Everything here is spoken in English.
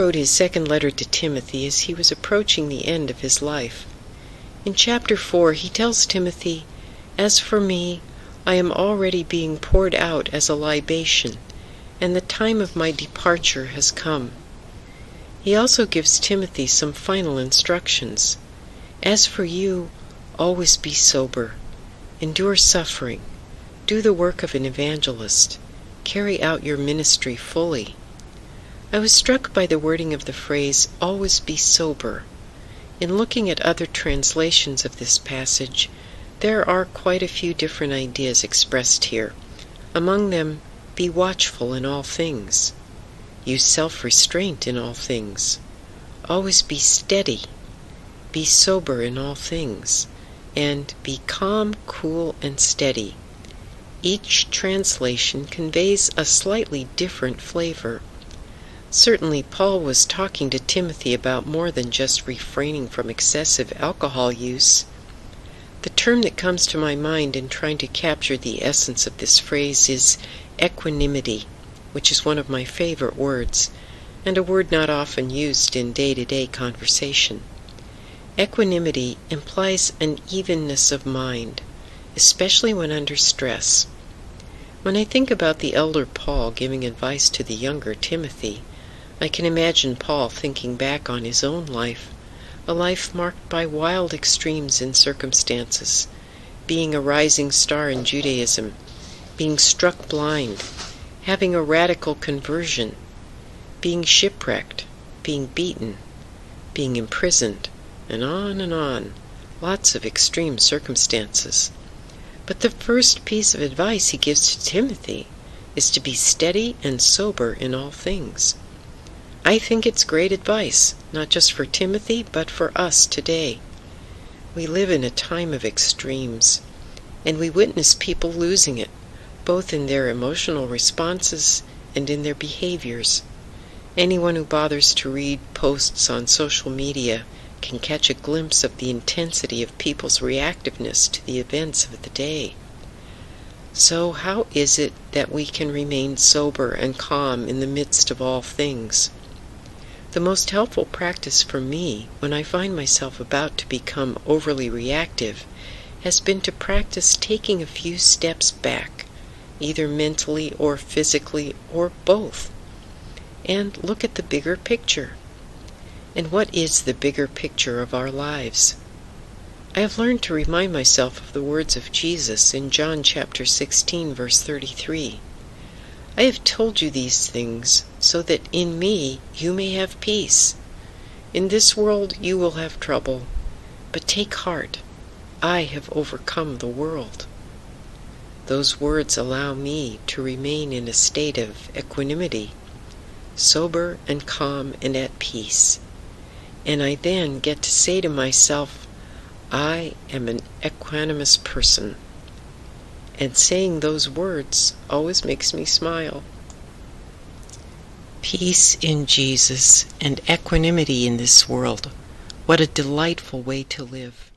wrote his second letter to Timothy as he was approaching the end of his life. In chapter 4, he tells Timothy, "As for me, I am already being poured out as a libation, and the time of my departure has come." He also gives Timothy some final instructions. "As for you, always be sober, endure suffering, do the work of an evangelist, carry out your ministry fully." I was struck by the wording of the phrase, "always be sober." In looking at other translations of this passage, there are quite a few different ideas expressed here. Among them, be watchful in all things. Use self-restraint in all things. Always be steady. Be sober in all things. And be calm, cool, and steady. Each translation conveys a slightly different flavor. Certainly, Paul was talking to Timothy about more than just refraining from excessive alcohol use. The term that comes to my mind in trying to capture the essence of this phrase is equanimity, which is one of my favorite words, and a word not often used in day-to-day conversation. Equanimity implies an evenness of mind, especially when under stress. When I think about the elder Paul giving advice to the younger Timothy, I can imagine Paul thinking back on his own life, a life marked by wild extremes in circumstances, being a rising star in Judaism, being struck blind, having a radical conversion, being shipwrecked, being beaten, being imprisoned, and on, lots of extreme circumstances. But the first piece of advice he gives to Timothy is to be steady and sober in all things. I think it's great advice, not just for Timothy, but for us today. We live in a time of extremes, and we witness people losing it, both in their emotional responses and in their behaviors. Anyone who bothers to read posts on social media can catch a glimpse of the intensity of people's reactiveness to the events of the day. So how is it that we can remain sober and calm in the midst of all things? The most helpful practice for me when I find myself about to become overly reactive has been to practice taking a few steps back, either mentally or physically or both, and look at the bigger picture. And what is the bigger picture of our lives? I have learned to remind myself of the words of Jesus in John chapter 16, verse 33. "I have told you these things so that in me you may have peace. In this world you will have trouble, but take heart, I have overcome the world." Those words allow me to remain in a state of equanimity, sober and calm and at peace. And I then get to say to myself, I am an equanimous person. And saying those words always makes me smile. Peace in Jesus and equanimity in this world. What a delightful way to live.